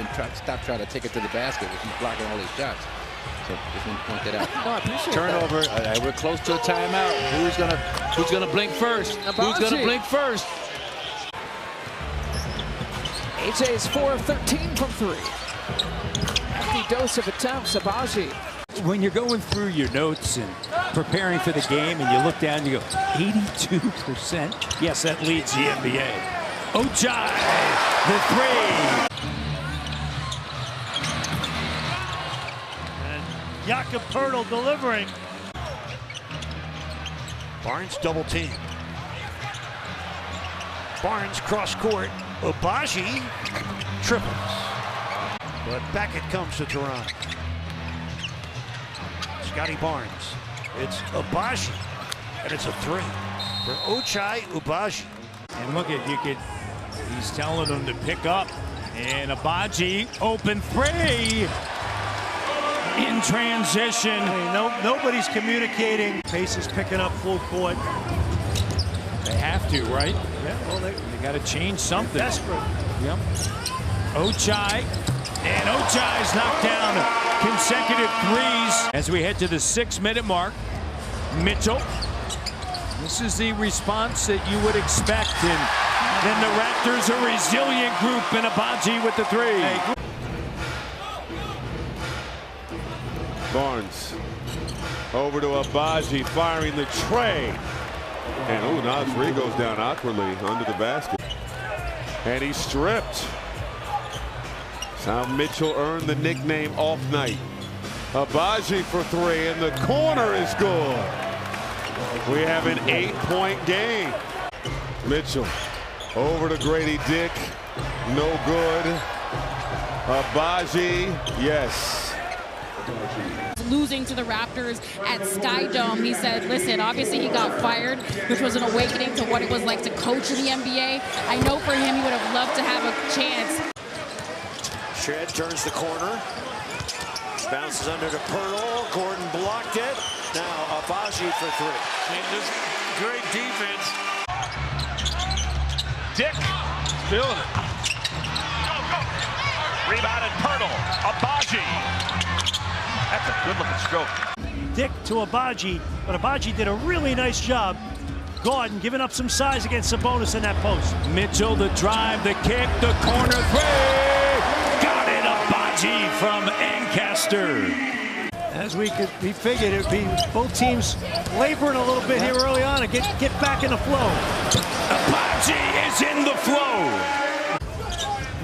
and stop trying to take it to the basket if he's blocking all his shots. So just want to point that out. No, I appreciate Turnover. We're close to a timeout. Who's gonna blink first? Who's gonna blink first? Ochai is 4 of 13 from 3. Hefty dose of attempts, Agbaji. When you're going through your notes and preparing for the game and you look down and you go, 82%? Yes, that leads the NBA. Ochai, the three. And Jakob Poeltl delivering. Barnes double team. Barnes cross court. Agbaji triples. But back it comes to Toronto. Scotty Barnes. It's Agbaji. And it's a three for Ochai Agbaji. And look at he's telling them to pick up. And Agbaji, open three. In transition. Nobody's communicating. Pace is picking up full court. They have to, right? Yeah, well, they Got to change something. desperate. Yep. Ochai. And Ochai's knocked down consecutive threes. As we head to the 6-minute mark, Mitchell. This is the response that you would expect. And then the Raptors, a resilient group, and Agbaji with the three. Barnes over to Agbaji, firing the tray. And now three goes down awkwardly under the basket. And he's stripped. That's how Mitchell earned the nickname Off Night. Agbaji for three, and the corner is good. We have an 8-point game. Mitchell over to Grady Dick. No good. Agbaji, yes. Losing to the Raptors at Sky Dome, he said, listen, obviously he got fired, which was an awakening to what it was like to coach in the NBA. I know for him, he would have loved to have a chance. Shred turns the corner. Bounces under to Poeltl. Gordon blocked it. Now Agbaji for three. And just great defense. Dick feeling it. Rebounded Poeltl. Agbaji. That's a good-looking stroke. Dick to Agbaji, but Agbaji did a really nice job. Gordon giving up some size against Sabonis in that post. Mitchell, the drive, the kick, the corner three. Got it, Agbaji from Ancaster. As we figured, it would be both teams laboring a little bit here early on to get back in the flow. Agbaji is in the flow.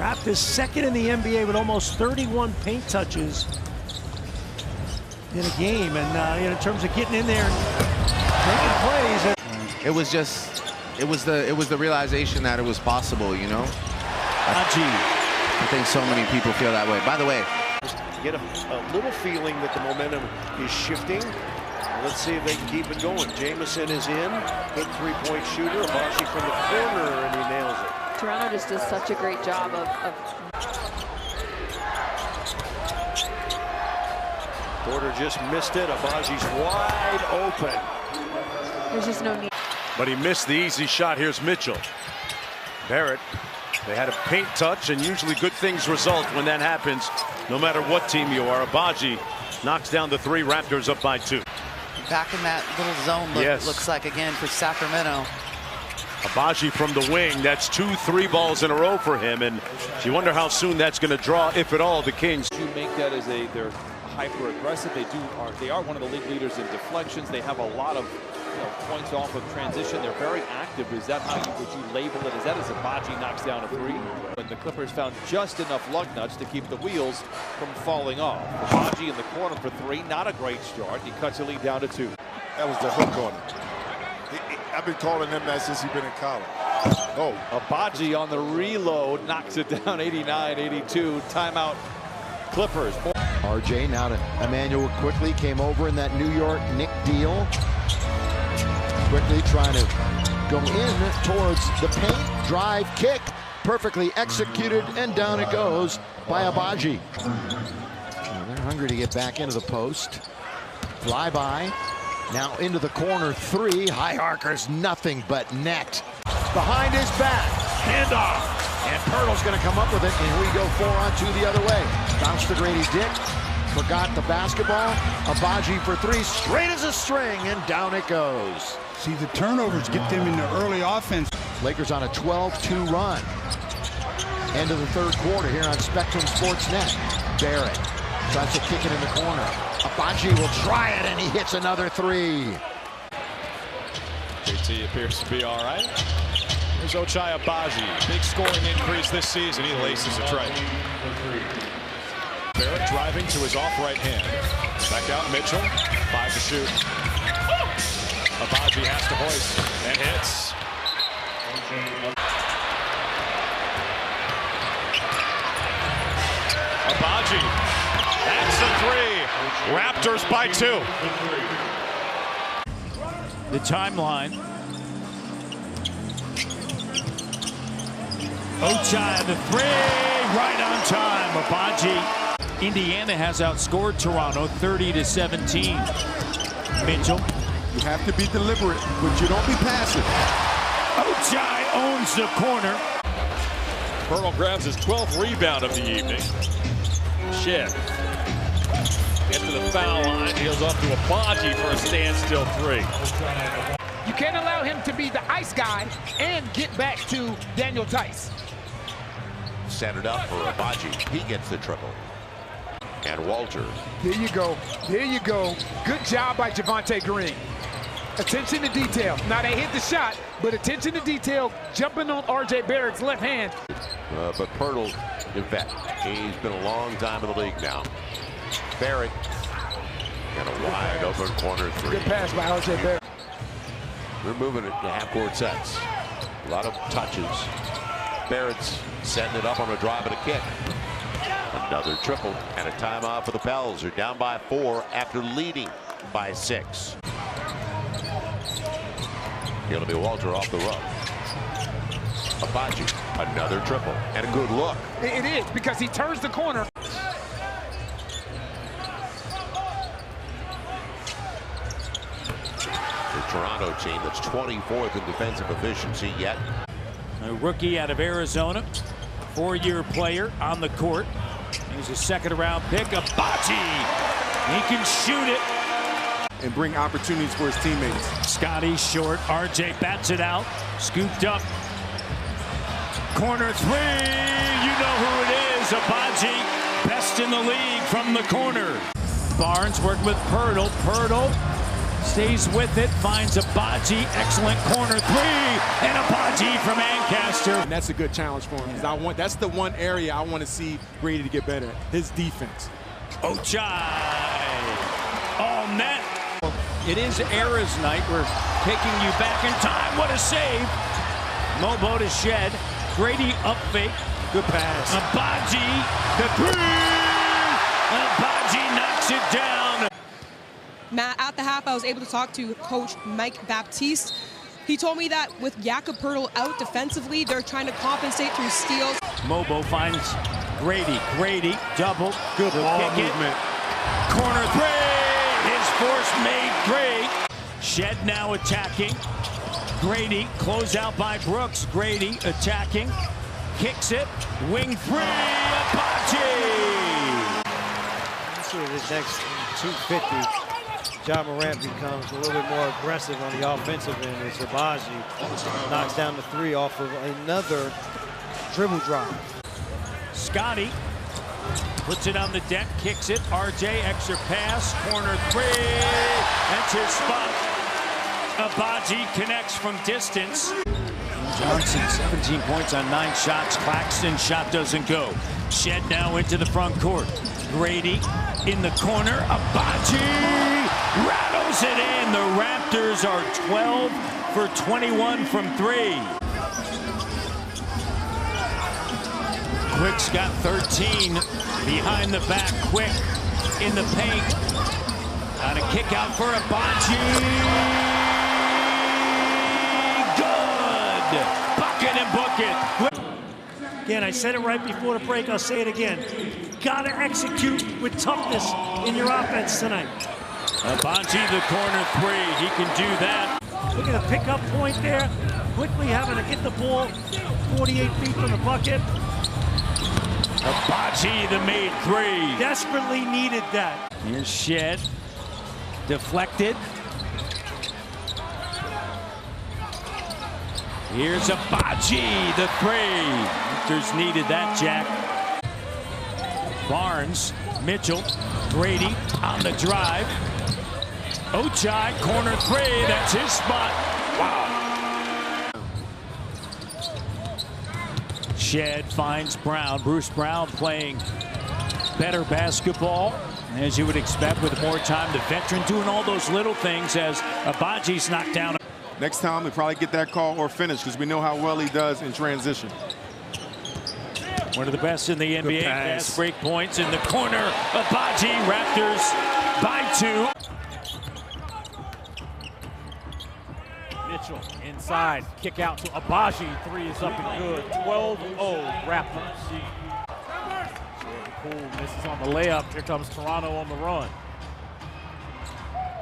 Raptors second in the NBA with almost 31 paint touches in a game, and in terms of getting in there and making plays. It was the realization that it was possible, you know. I think so many people feel that way. By the way, get a little feeling that the momentum is shifting. Let's see if they can keep it going. Jamison is in, good three-point shooter. Agbaji from the corner, and he nails it. Toronto just does such a great job of Porter just missed it. Agbaji's wide open. there's just no need. But he missed the easy shot. Here's Mitchell. Barrett, they had a paint touch, and usually good things result when that happens, no matter what team you are. Agbaji knocks down the three. Raptors up by 2. Back in that little zone looks like again for Sacramento. Agbaji from the wing. That's 2 3 balls in a row for him, and you wonder how soon that's going to draw, if at all, the Kings. You make that as they're hyper aggressive. They are one of the league leaders in deflections. They have a lot of points off of transition. They're very active. Is that how would you label it? Is that as Agbaji knocks down a three? And the Clippers found just enough lug nuts to keep the wheels from falling off. Agbaji in the corner for 3. Not a great start. He cuts the lead down to 2. That was the hook on him. I've been calling him that since he's been in college. Oh, Agbaji on the reload knocks it down 89-82. Timeout Clippers. RJ now to Emmanuel quickly came over in that New York Knick deal. Quickly trying to go in towards the paint. Drive, kick, perfectly executed, and down it goes by Agbaji. They're hungry to get back into the post. Fly by. Now into the corner 3. High Harker's nothing but net. Behind his back. Handoff. And Pirtle's going to come up with it, and we go 4-on-2 the other way. Bounce to Grady Dick. Forgot the basketball. Agbaji for three, straight as a string, and down it goes. See, the turnovers get them in the early offense. Lakers on a 12-2 run. End of the third quarter here on Spectrum Sportsnet. Barrett tries to kick it in the corner. Agbaji will try it, and he hits another three. JT appears to be all right. Here's Ochai Agbaji. Big scoring increase this season. He laces a tray. Barrett driving to his off right hand. Back out Mitchell. 5 to shoot. Agbaji has to hoist and hits. Agbaji. That's the three. Raptors by 2. The timeline. Ochai, the three, right on time. Agbaji. Indiana has outscored Toronto 30-17. Mitchell. You have to be deliberate, but you don't be passive. Ochai owns the corner. Pirtle grabs his 12th rebound of the evening. Shed. Gets to the foul line. Heels off to Agbaji for a standstill 3. You can't allow him to be the ice guy and get back to Daniel Tice. Set it up for Agbaji. He gets the triple. And Walter. There you go. There you go. Good job by Javonte Green. Attention to detail. Now they hit the shot, but attention to detail. Jumping on R.J. Barrett's left hand. But Pirtle, in fact, he's been a long time in the league now. Barrett. And a wide open corner 3. Good pass by R.J. Barrett. We're moving it to half-court sets. A lot of touches. Barrett's setting it up on a drive and a kick. Another triple and a timeout for the Pels. They're down by 4 after leading by 6. It'll be Walter off the rub. Agbaji, another triple and a good look. It is because he turns the corner. The Toronto team that's 24th in defensive efficiency yet. A rookie out of Arizona, 4-year player on the court. He's a second-round pick. Agbaji, he can shoot it. And bring opportunities for his teammates. Scotty short. RJ bats it out. Scooped up. Corner 3. You know who it is. Agbaji, best in the league from the corner. Barnes working with Pirtle. Pirtle stays with it. Finds Agbaji. Excellent corner 3. And Agbaji from Ancaster. And that's a good challenge for him. That's the one area I want to see Grady to get better at. His defense. Ochai. All net. It is Era's night. We're taking you back in time. What a save. Mobo to Shed. Grady up fake. Good pass. Agbaji. The three. Agbaji knocks it down. Matt, at the half, I was able to talk to Coach Mike Baptiste. He told me that with Jakob Pirtle out defensively, they're trying to compensate through steals. Mobo finds Grady. Grady double. Good ball movement. Corner 3. His force made great. Shed now attacking. Grady close out by Brooks. Grady attacking. Kicks it. Wing 3. Agbaji. So the next 250. Ja Morant becomes a little bit more aggressive on the offensive end as Agbaji knocks down the 3 off of another dribble drive. Scotty puts it on the deck, kicks it. RJ, extra pass, corner 3. That's his spot. Agbaji connects from distance. Johnson, 17 points on 9 shots. Claxton shot doesn't go. Shed now into the front court. Grady in the corner. Agbaji rattles it in. The Raptors are 12 for 21 from 3. Quick's got 13 behind the back. Quick in the paint. On a kick out for Agbaji. Good. Bucket and book it. Again, I said it right before the break. I'll say it again. Gotta execute with toughness in your offense tonight. Agbaji, the corner 3. He can do that. Look at the pickup point there. quickly having to get the ball 48 feet from the bucket. Agbaji, the made three. Desperately needed that. Here's Shed. Deflected. Here's Agbaji, the three. Raptors needed that, Jack. Barnes, Mitchell, Brady on the drive. Ochai, corner three, that's his spot. Wow. Shed finds Brown. Bruce Brown playing better basketball, as you would expect with more time. The veteran doing all those little things as Agbaji's knocked down. Next time, we probably get that call or finish because we know how well he does in transition. One of the best in the NBA. Fast break points in the corner. Agbaji, Raptors by 2. Mitchell inside, kick out to Agbaji. 3 is up and good. 12-0 Raptors. Poole misses on the layup. Here comes Toronto on the run.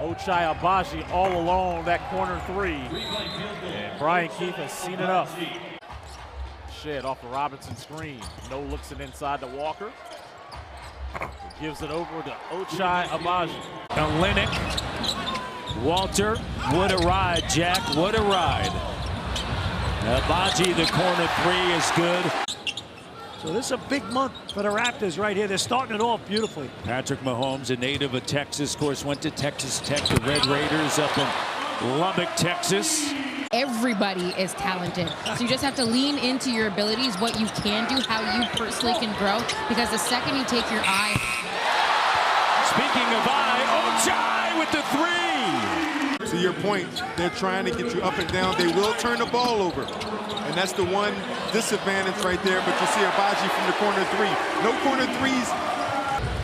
Ochai Agbaji all alone, that corner 3. And Brian Keefe has seen it up. Shed off the Robinson screen. No looks it inside to Walker. Gives it over to Ochai Agbaji. Olenek, Walter, what a ride, Jack, what a ride. Agbaji, the corner 3 is good. So this is a big month for the Raptors right here. They're starting it off beautifully. Patrick Mahomes, a native of Texas, of course, went to Texas Tech, the Red Raiders up in Lubbock, Texas. Everybody is talented. So you just have to lean into your abilities, what you can do, how you personally can grow, because the second you take your eye. Speaking of eye, Ochai with the 3. To your point, they're trying to get you up and down. They will turn the ball over. And that's the one disadvantage right there. But you see Agbaji from the corner 3. No corner 3s.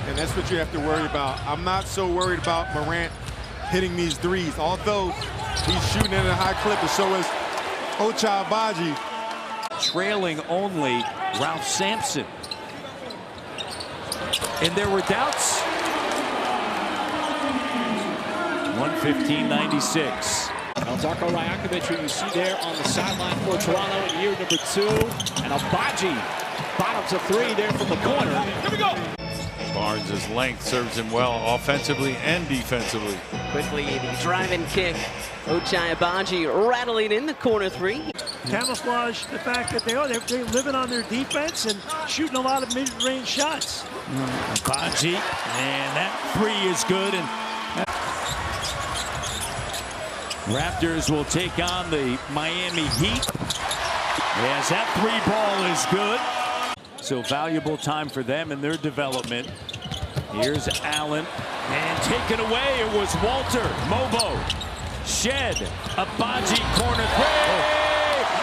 And that's what you have to worry about. I'm not so worried about Morant hitting these 3s. Although he's shooting at a high clip, and so is Ochai Agbaji. Trailing only Ralph Sampson. And there were doubts. 115-96. Darko Rajakovic, who you see there on the sideline for Toronto in year number 2. And Agbaji bottoms a 3 there from the corner. Here we go. Barnes' length serves him well offensively and defensively. Quickly, the drive-in kick. Ochai Agbaji rattling in the corner 3. Camouflage the fact that they're living on their defense and shooting a lot of mid-range shots. Agbaji, and that 3 is good. And Raptors will take on the Miami Heat. Yes, that 3-ball is good. So valuable time for them in their development. Here's Allen, and taken away, it was Walter. Mobo, Shed, Agbaji, corner 3.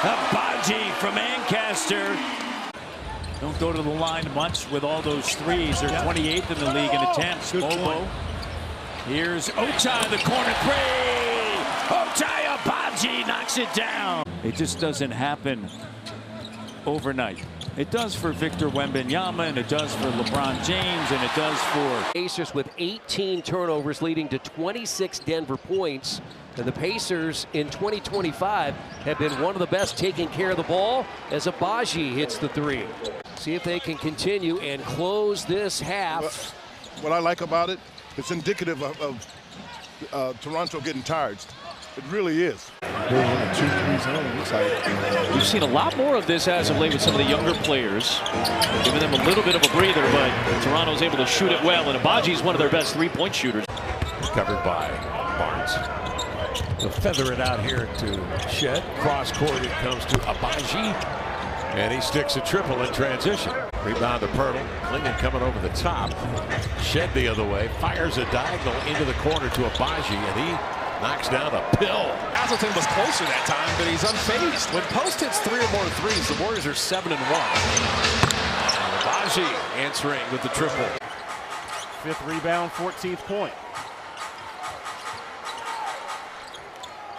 Agbaji from Ancaster. Don't go to the line much with all those 3s. They're 28th in the league in attempts. Mobo. Here's Ochai, the corner 3. Ochai Agbaji knocks it down. It just doesn't happen overnight. It does for Victor Wembanyama, and it does for LeBron James, and it does for Pacers with 18 turnovers, leading to 26 Denver points. And the Pacers in 2025 have been one of the best taking care of the ball as Agbaji hits the 3. See if they can continue and close this half. What I like about it, it's indicative of Toronto getting tired. It really is. We've seen a lot more of this as of late with some of the younger players, giving them a little bit of a breather, but Toronto's able to shoot it well, and Agbaji's one of their best 3-point shooters. Covered by Barnes. They'll feather it out here to Shed. Cross court, it comes to Agbaji. And he sticks a triple in transition. Rebound to Pirtle. Klingon coming over the top. Shed the other way. Fires a diagonal into the corner to Agbaji, and he knocks down a pill. Hazelton was closer that time, but he's unfazed. When Post hits 3 or more 3s, the Warriors are 7-1. Agbaji answering with the triple. 5th rebound, 14th point.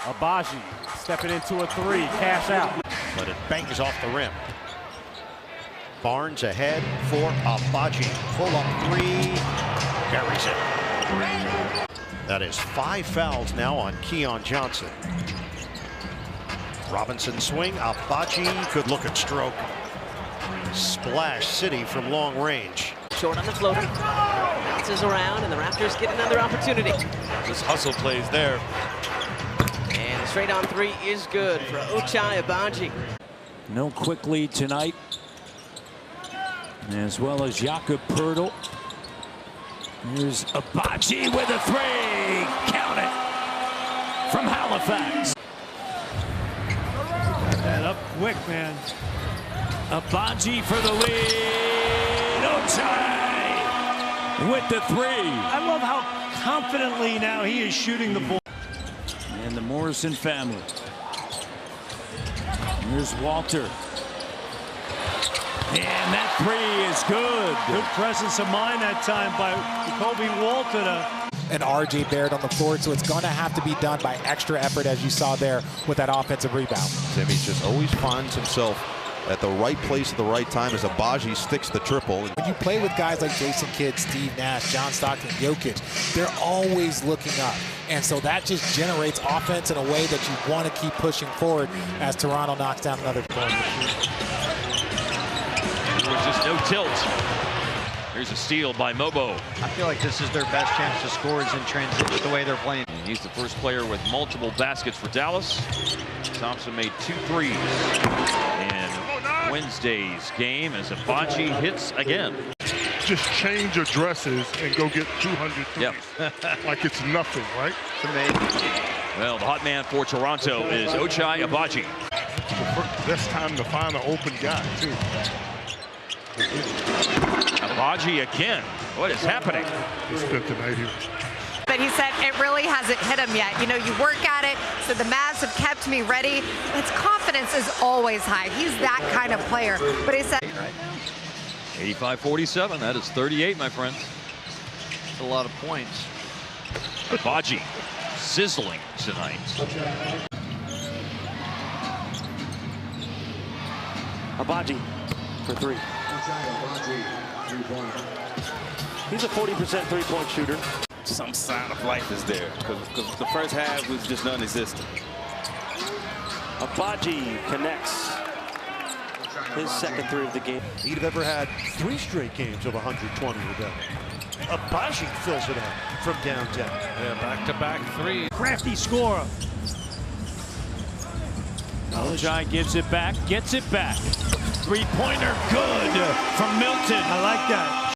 Agbaji stepping into a 3, cash out. But it bangs off the rim. Barnes ahead for Agbaji. Pull-up 3, buries it. That is 5 fouls now on Keon Johnson. Robinson swing. Agbaji, good look at stroke. Splash City from long range. Short on the floater. Bounces around, and the Raptors get another opportunity. This hustle plays there. And straight on three is good for Ochai Agbaji. No quick lead tonight, as well as Jakob Poeltl. Here's Agbaji with a three. Count it from Halifax. Got that up quick, man. Agbaji for the lead. Ochai with the three. I love how confidently now he is shooting the ball. And the Morrison family. Here's Walter. And that three is good. Good presence of mind that time by Kobe Walter. And R.J. Barrett on the floor, so it's going to have to be done by extra effort, as you saw there with that offensive rebound. Timmy just always finds himself at the right place at the right time as Agbaji sticks the triple. When you play with guys like Jason Kidd, Steve Nash, John Stockton, Jokic, they're always looking up. And so that just generates offense in a way that you want to keep pushing forward as Toronto knocks down another point. There was just no tilt. Here's a steal by Mobo. I feel like this is their best chance to score is in transition, the way they're playing. And he's the first player with multiple baskets for Dallas. Thompson made 2 threes in Wednesday's game as Agbaji hits again. Just change your dresses and go get 200 threes. Yep. Like it's nothing, right? It's amazing. Well, the hot man for Toronto is Ochai Agbaji. Best time to find an open guy, too. Agbaji again. What is happening? He spent the night here. But he said it really hasn't hit him yet. You know, you work at it, so the Mavs have kept me ready. His confidence is always high. He's that kind of player. But he said... 85-47. That is 38, my friends. That's a lot of points. Agbaji sizzling tonight. Agbaji for three. He's a 40% three-point shooter. Some sign of life is there because the first half was just non-existent. Agbaji connects his second three of the game. He'd have ever had 3 straight games of 120 or better. Agbaji fills it up from downtown. Yeah, back-to-back three. Crafty scorer. Ochai gives it back, gets it back. Three-pointer good from Milton. I like that.